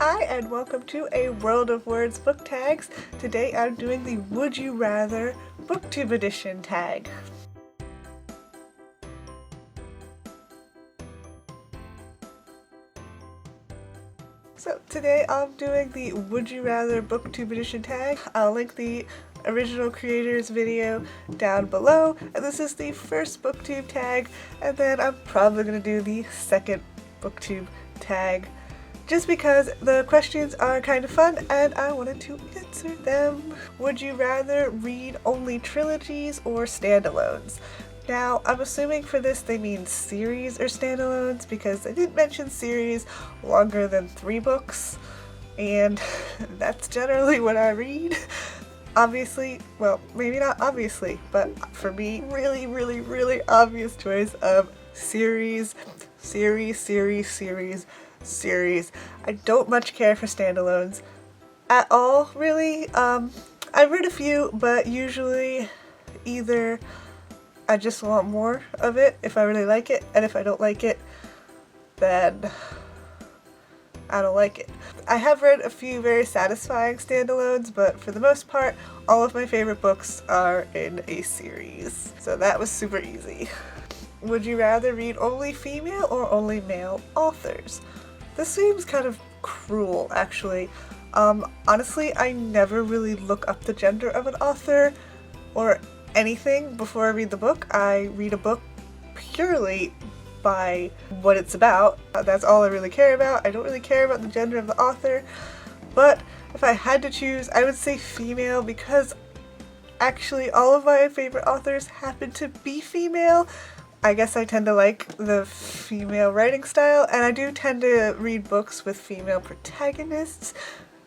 Hi and welcome to a World of Words book tags. Today I'm doing the Would You Rather Booktube edition tag. So today I'm doing the Would You Rather Booktube edition tag. I'll link the original creators video down below, and this is the first booktube tag, and then I'm probably going to do the second booktube tag just because the questions are kind of fun and I wanted to answer them. Would you rather read only trilogies or standalones? Now, I'm assuming for this they mean series or standalones because they didn't mention series longer than 3 books, and that's generally what I read. Obviously, well, maybe not obviously, but for me, really obvious choice of series. I don't much care for standalones at all, really. I've read a few, but usually either I just want more of it if I really like it, and if I don't like it, then I don't like it. I have read a few very satisfying standalones, but for the most part, all of my favorite books are in a series. So that was super easy. Would you rather read only female or only male authors? This seems kind of cruel, actually. Honestly, I never really look up the gender of an author or anything before I read the book. I read a book purely by what it's about. That's all I really care about. I don't really care about the gender of the author, but if I had to choose, I would say female because actually all of my favorite authors happen to be female. I guess I tend to like the female writing style, and I do tend to read books with female protagonists,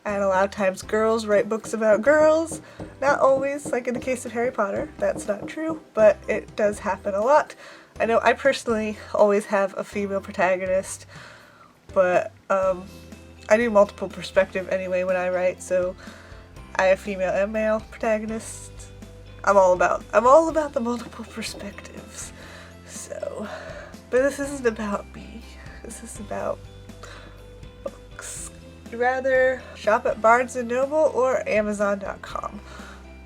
and a lot of times girls write books about girls. Not always, like in the case of Harry Potter, that's not true, but it does happen a lot. I know I personally always have a female protagonist, but I do multiple perspective anyway when I write, so I have female and male protagonists. I'm all about the multiple perspectives. So, but this isn't about me. This is about books. Would you rather shop at Barnes & Noble or Amazon.com?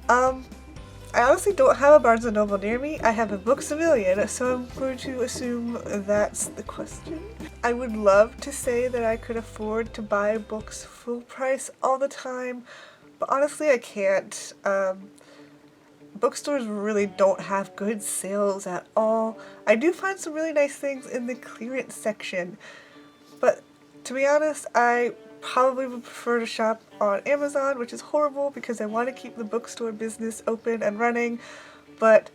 I honestly don't have a Barnes & Noble near me. I have a Books A Million, so I'm going to assume that's the question. I would love to say that I could afford to buy books full price all the time, but honestly I can't. Bookstores really don't have good sales at all. I do find some really nice things in the clearance section, but to be honest, I probably would prefer to shop on Amazon, which is horrible because I want to keep the bookstore business open and running, but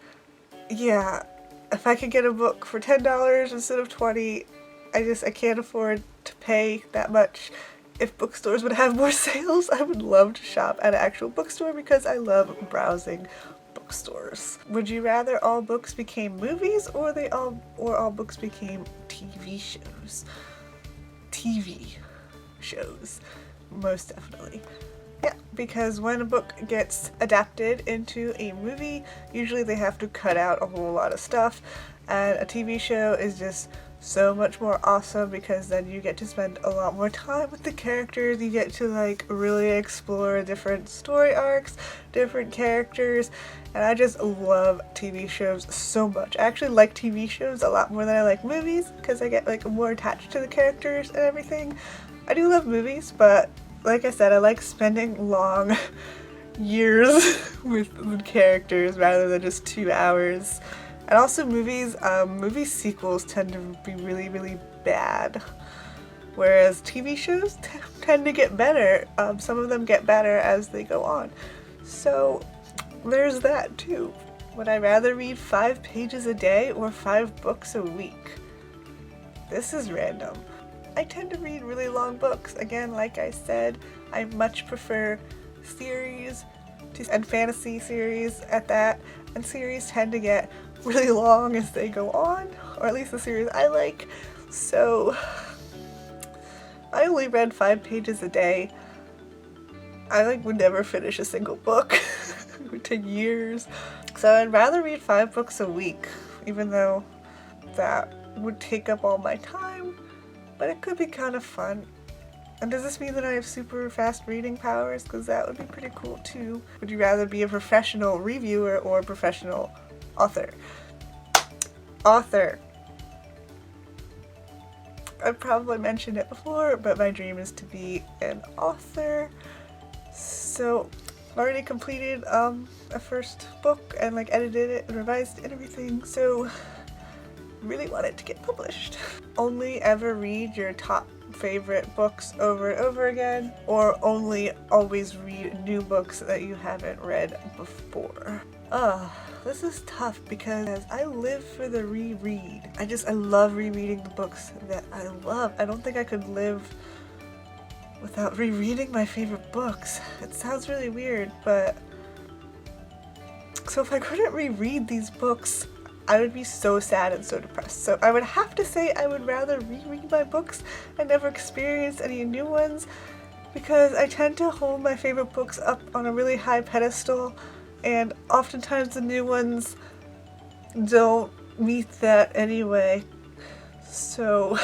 yeah, if I could get a book for $10 instead of $20, I can't afford to pay that much. If bookstores would have more sales, I would love to shop at an actual bookstore because I love browsing bookstores. Would you rather all books became movies or all books became TV shows? TV shows, most definitely. Yeah, because when a book gets adapted into a movie, usually they have to cut out a whole lot of stuff, and a TV show is just so much more awesome because then you get to spend a lot more time with the characters. You get to like really explore different story arcs, different characters, and I just love TV shows so much. I actually like TV shows a lot more than I like movies because I get like more attached to the characters and everything. I do love movies, but like I said, I like spending long years with the characters rather than just 2 hours. And also movies, movie sequels tend to be really bad, whereas TV shows tend to get better. Some of them get better as they go on. So there's that too. Would I rather read 5 pages a day or 5 books a week? This is random. I tend to read really long books. Again, like I said, I much prefer series and fantasy series at that, and series tend to get really long as they go on, or at least the series I like. So I only read 5 pages a day. I would never finish a single book. It would take years. So I'd rather read 5 books a week, even though that would take up all my time, but it could be kind of fun. And does this mean that I have super fast reading powers? Because that would be pretty cool too. Would you rather be a professional reviewer or a professional author? Author. I've probably mentioned it before, but my dream is to be an author. So I've already completed a first book and like edited it and revised it and everything. So really want it to get published. Only ever read your top favorite books over and over again, or only always read new books that you haven't read before. This is tough because I live for the reread. I love rereading the books that I love. I don't think I could live without rereading my favorite books. It sounds really weird, but so if I couldn't reread these books, I would be so sad and so depressed. So I would have to say I would rather reread my books and never experience any new ones, because I tend to hold my favorite books up on a really high pedestal, and oftentimes the new ones don't meet that anyway. So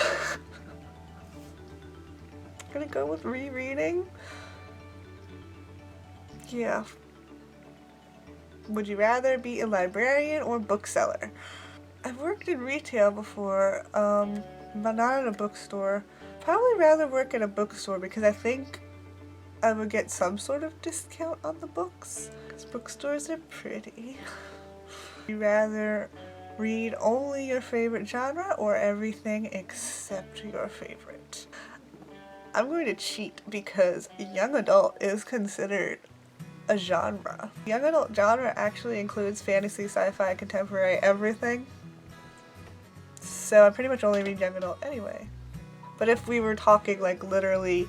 I'm gonna go with rereading. Yeah. Would you rather be a librarian or bookseller? I've worked in retail before, but not in a bookstore. Probably rather work at a bookstore because I think I would get some sort of discount on the books, because bookstores are pretty. Would you rather read only your favorite genre or everything except your favorite? I'm going to cheat because young adult is considered a genre. Young adult genre actually includes fantasy, sci-fi, contemporary, everything. So I pretty much only read young adult anyway. But if we were talking like literally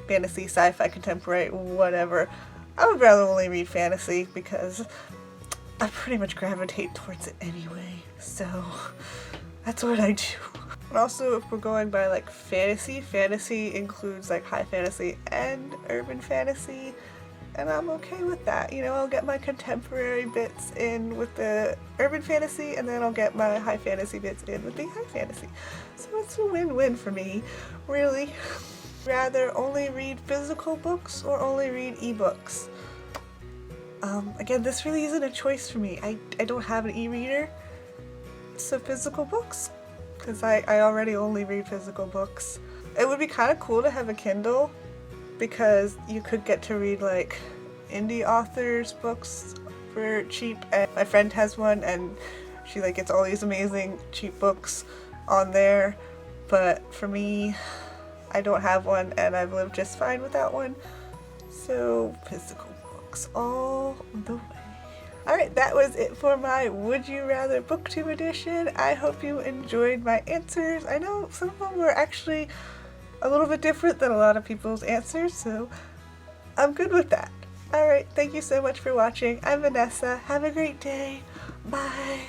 fantasy, sci-fi, contemporary, whatever, I would rather only read fantasy because I pretty much gravitate towards it anyway. So that's what I do. And also, if we're going by like fantasy includes like high fantasy and urban fantasy. And I'm okay with that. You know, I'll get my contemporary bits in with the urban fantasy, and then I'll get my high fantasy bits in with the high fantasy. So it's a win-win for me, really. Rather only read physical books or only read ebooks? Again, this really isn't a choice for me. I don't have an e-reader, so physical books, because I already only read physical books. It would be kind of cool to have a Kindle, because you could get to read like indie authors' books for cheap, and my friend has one and she like gets all these amazing cheap books on there, but for me, I don't have one and I've lived just fine without one, so physical books all the way. Alright, that was it for my Would You Rather Booktube edition. I hope you enjoyed my answers. I know some of them were actually a little bit different than a lot of people's answers, so I'm good with that. Alright, thank you so much for watching. I'm Vanessa. Have a great day. Bye.